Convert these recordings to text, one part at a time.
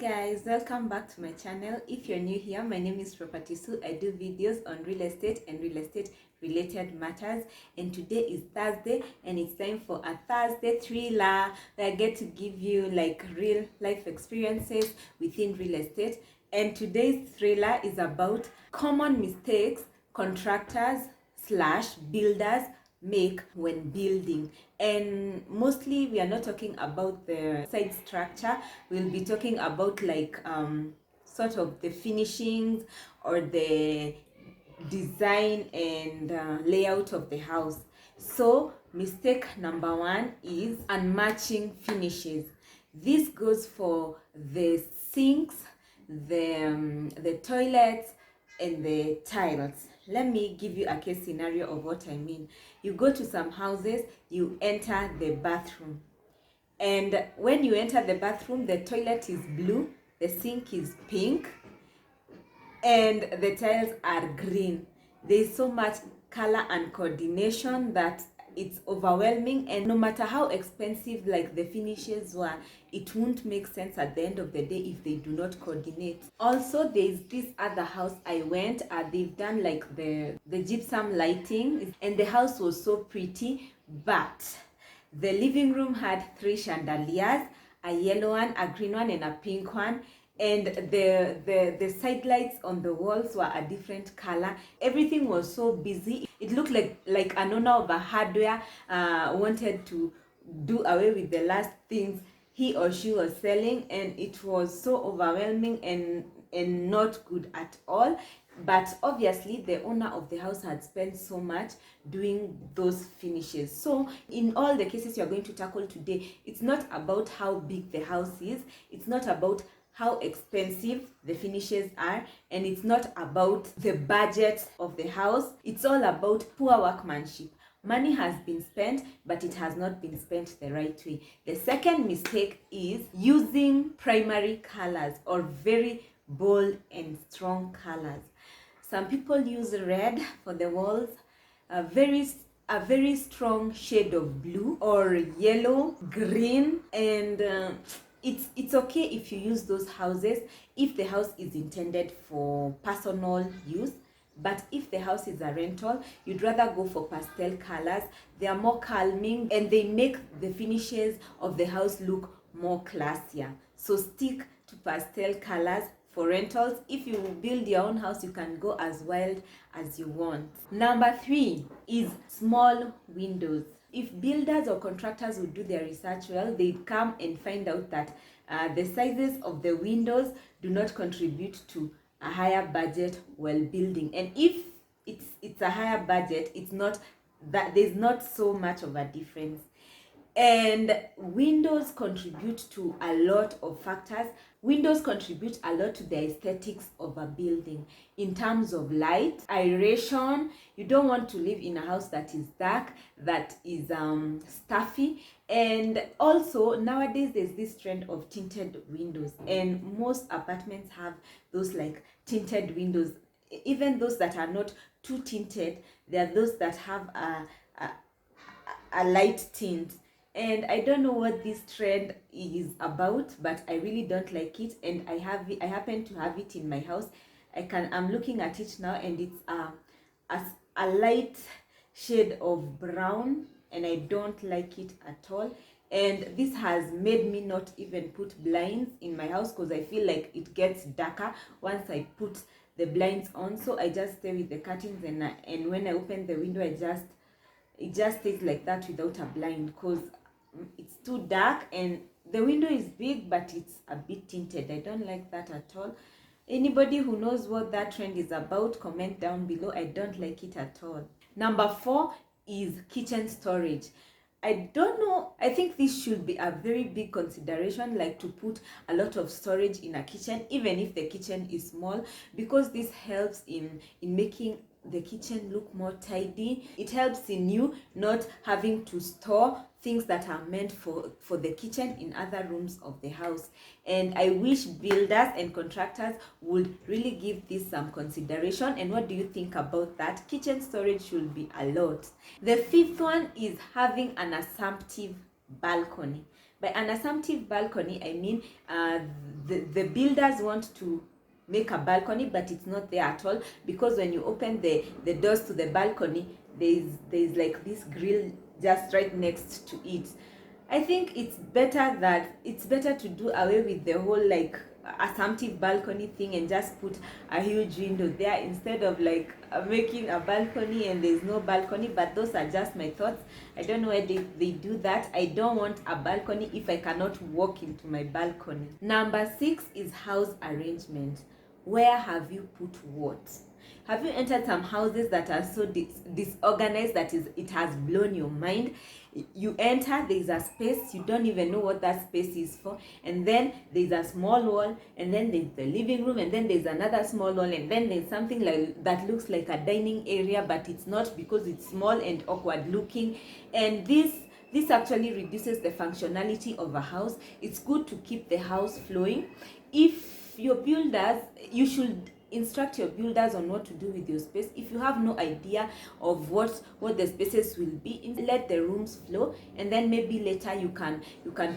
guys, welcome back to my channel. If you're new here, my name is Property Sue. I do videos on real estate and real estate related matters, and today is Thursday and it's time for a Thursday thriller where I get to give you like real life experiences within real estate. And today's thriller is about common mistakes contractors slash builders make when building. And mostly we are not talking about the side structure. We'll be talking about like sort of the finishings or the design and layout of the house. So mistake number one is unmatching finishes. This goes for the sinks, the toilets and the tiles. Let me give you a case scenario of what I mean. You go to some houses, you enter the bathroom, and when you enter the bathroom, the toilet is blue, the sink is pink, and the tiles are green. There's so much color and coordination that it's overwhelming, and no matter how expensive like the finishes were, it won't make sense at the end of the day if they do not coordinate. Also, there's this other house I went, they've done like the gypsum lighting, and the house was so pretty, but the living room had 3 chandeliers, a yellow one, a green one and a pink one, and the side lights on the walls were a different color. Everything was so busy. It looked like an owner of a hardware wanted to do away with the last things he or she was selling, and it was so overwhelming and not good at all. But obviously the owner of the house had spent so much doing those finishes. So in all the cases you're going to tackle today, it's not about how big the house is, it's not about how expensive the finishes are, and it's not about the budget of the house. It's all about poor workmanship. Money has been spent, but it has not been spent the right way. The second mistake is using primary colors or very bold and strong colors. Some people use red for the walls, a very strong shade of blue or yellow, green, and it's okay if you use those houses if the house is intended for personal use. But if the house is a rental, you'd rather go for pastel colors. They are more calming and they make the finishes of the house look more classier. So stick to pastel colors for rentals. If you build your own house, you can go as wild as you want. Number 3 is small windows. If builders or contractors would do their research well, they'd come and find out that the sizes of the windows do not contribute to a higher budget while building. And if it's a higher budget, it's not that there's not so much of a difference. And windows contribute to a lot of factors. Windows contribute a lot to the aesthetics of a building in terms of light, aeration. You don't want to live in a house that is dark, that is stuffy. And also nowadays there's this trend of tinted windows, and most apartments have those like tinted windows. Even those that are not too tinted, there are those that have a light tint. And I don't know what this trend is about, but I really don't like it, and I happen to have it in my house. I'm looking at it now, and it's a light shade of brown, and I don't like it at all. And this has made me not even put blinds in my house, because I feel like it gets darker once I put the blinds on. So I just stay with the curtains, and when I open the window, it just stays like that without a blind, because it's too dark, and the window is big but it's a bit tinted. I don't like that at all. Anybody who knows what that trend is about, comment down below. I don't like it at all. Number 4 is kitchen storage. I don't know, I think this should be a very big consideration, like to put a lot of storage in a kitchen, even if the kitchen is small, because this helps in making the kitchen look more tidy. It helps in you not having to store things that are meant for the kitchen in other rooms of the house. And I wish builders and contractors would really give this some consideration. And what do you think about that? Kitchen storage should be a lot. The 5th one is having an assumptive balcony. By an assumptive balcony, I mean the builders want to make a balcony, but it's not there at all, because when you open the doors to the balcony, there's like this grill just right next to it. I think it's better to do away with the whole like assumptive balcony thing and just put a huge window there, instead of like making a balcony and there's no balcony. But those are just my thoughts. I don't know why they do that. I don't want a balcony if I cannot walk into my balcony. Number 6 is house arrangement. Where have you put what? Have you entered some houses that are so disorganized that it has blown your mind? You enter, there's a space, you don't even know what that space is for, and then there's a small wall, and then there's the living room, and then there's another small wall, and then there's something like that looks like a dining area, but it's not, because it's small and awkward looking. And this actually reduces the functionality of a house. It's good to keep the house flowing. If your builders, you should instruct your builders on what to do with your space. If you have no idea of what the spaces will be, let the rooms flow, and then maybe later you can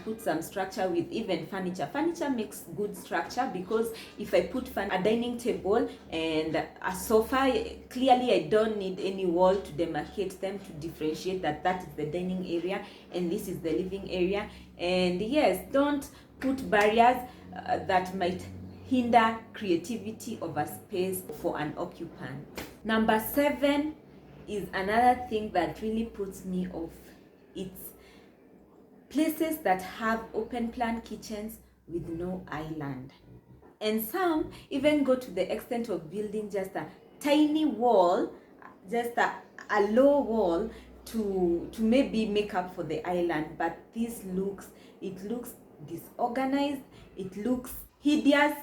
put some structure with even furniture. Furniture makes good structure, because if I put a dining table and a sofa, clearly I don't need any wall to demarcate them, to differentiate that is the dining area and this is the living area. And yes, don't put barriers that might hinder creativity of a space for an occupant. Number 7 is another thing that really puts me off. It's places that have open plan kitchens with no island. And some even go to the extent of building just a tiny wall, just a low wall to maybe make up for the island. But it looks disorganized, it looks hideous.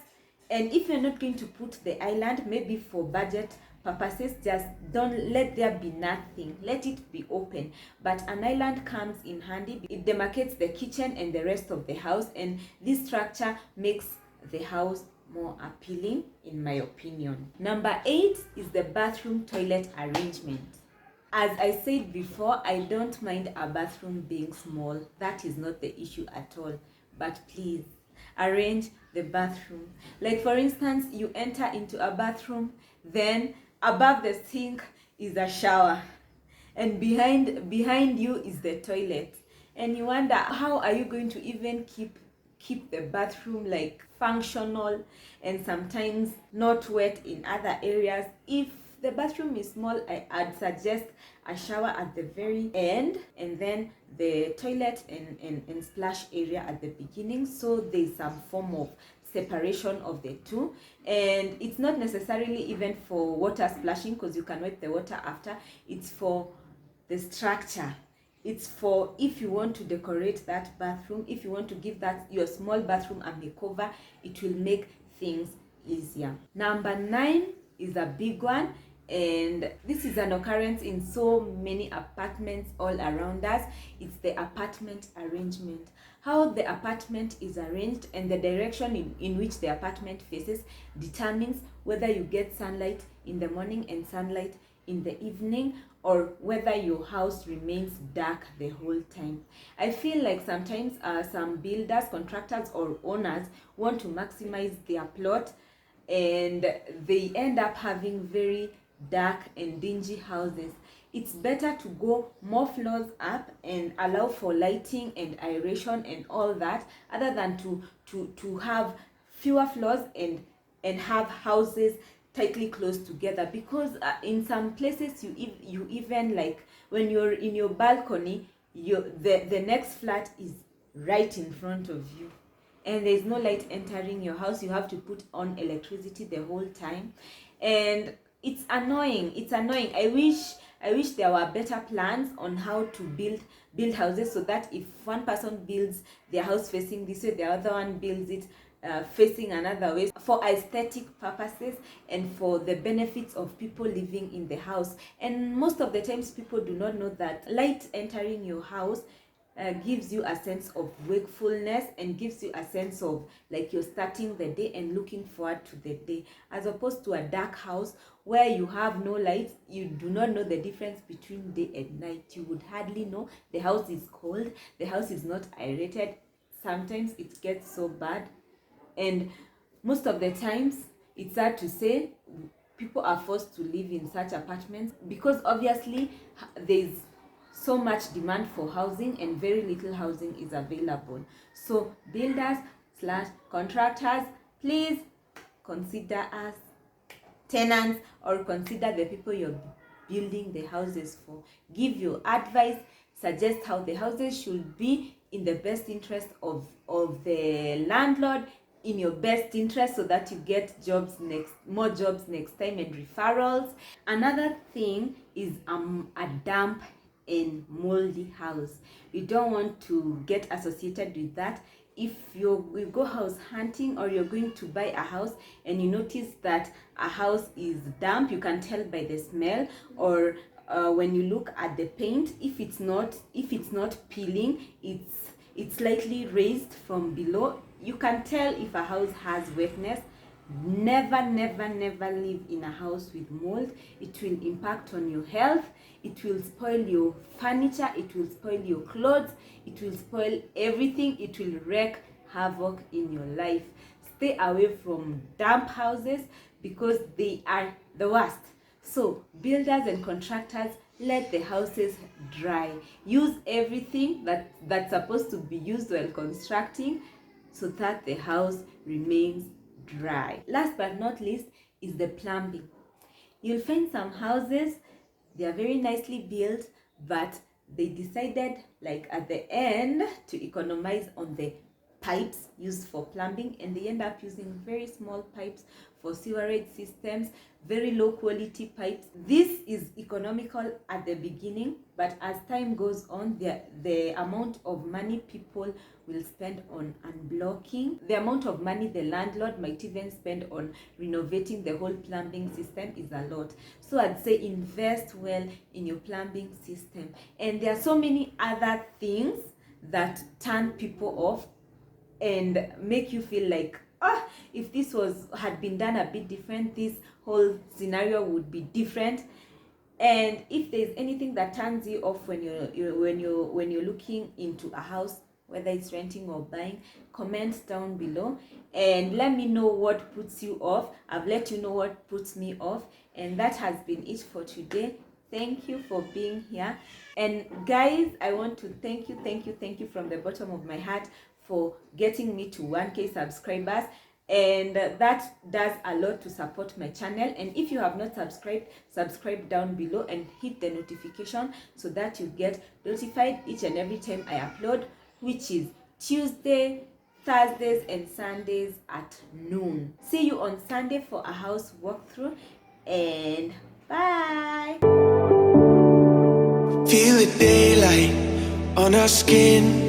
And if you're not going to put the island, maybe for budget purposes, just don't let there be nothing. Let it be open. But an island comes in handy. It demarcates the kitchen and the rest of the house, and this structure makes the house more appealing, in my opinion. Number 8 is the bathroom toilet arrangement. As I said before, I don't mind a bathroom being small. That is not the issue at all. But please, arrange the bathroom. Like for instance, you enter into a bathroom, then above the sink is a shower, and behind you is the toilet, and you wonder how are you going to even keep the bathroom like functional and sometimes not wet in other areas. If the bathroom is small, I'd suggest a shower at the very end, and then the toilet and splash area at the beginning, so there's some form of separation of the two. And it's not necessarily even for water splashing, because you can wipe the water after. It's for the structure. It's for if you want to decorate that bathroom, if you want to give that your small bathroom a makeover, it will make things easier. Number 9 is a big one, and this is an occurrence in so many apartments all around us. It's the apartment arrangement. How the apartment is arranged and the direction in which the apartment faces determines whether you get sunlight in the morning and sunlight in the evening, or whether your house remains dark the whole time. I feel like sometimes some builders, contractors, or owners want to maximize their plot, and they end up having very dark and dingy houses. It's better to go more floors up and allow for lighting and aeration and all that, other than to have fewer floors and have houses tightly close together. Because in some places you even, like when you're in your balcony, the next flat is right in front of you, and there's no light entering your house. You have to put on electricity the whole time, and it's annoying. I wish there were better plans on how to build houses, so that if one person builds their house facing this way, the other one builds it facing another way, for aesthetic purposes and for the benefits of people living in the house. And most of the times people do not know that light entering your house gives you a sense of wakefulness and gives you a sense of like you're starting the day and looking forward to the day, as opposed to a dark house where you have no lights. You do not know the difference between day and night. You would hardly know. The house is cold, the house is not aerated. Sometimes it gets so bad, and most of the times, it's sad to say, people are forced to live in such apartments because obviously there's so much demand for housing and very little housing is available. So builders slash contractors, please consider us tenants, or consider the people you're building the houses for. Give your advice, suggest how the houses should be in the best interest of the landlord, in your best interest, so that you get more jobs next time, and referrals. Another thing is a damp and moldy house. You don't want to get associated with that. If you go house hunting, or you're going to buy a house and you notice that a house is damp, you can tell by the smell, or when you look at the paint, if it's not peeling, it's slightly raised from below, you can tell if a house has wetness. Never live in a house with mold. It will impact on your health. It will spoil your furniture. It will spoil your clothes. It will spoil everything. It will wreak havoc in your life. Stay away from damp houses because they are the worst. So builders and contractors, let the houses dry. Use everything that's supposed to be used while constructing, so that the house remains dry. Last but not least is the plumbing. You'll find some houses, they are very nicely built, but they decided like at the end to economize on the pipes used for plumbing, and they end up using very small pipes for sewerage systems, very low quality pipes. This is economical at the beginning, but as time goes on, the amount of money people will spend on unblocking, the amount of money the landlord might even spend on renovating the whole plumbing system is a lot. So I'd say invest well in your plumbing system. And there are so many other things that turn people off and make you feel like, if this had been done a bit different, this whole scenario would be different. And if there's anything that turns you off when you're looking into a house, whether it's renting or buying, comment down below and let me know what puts you off. I've let you know what puts me off, and that has been it for today. Thank you for being here. And guys, I want to thank you from the bottom of my heart for getting me to 1K subscribers, and that does a lot to support my channel. And if you have not subscribed, subscribe down below and hit the notification so that you get notified each and every time I upload, which is Tuesday, Thursdays and Sundays at noon. See you on Sunday for a house walkthrough, and bye. Feel the daylight on our skin.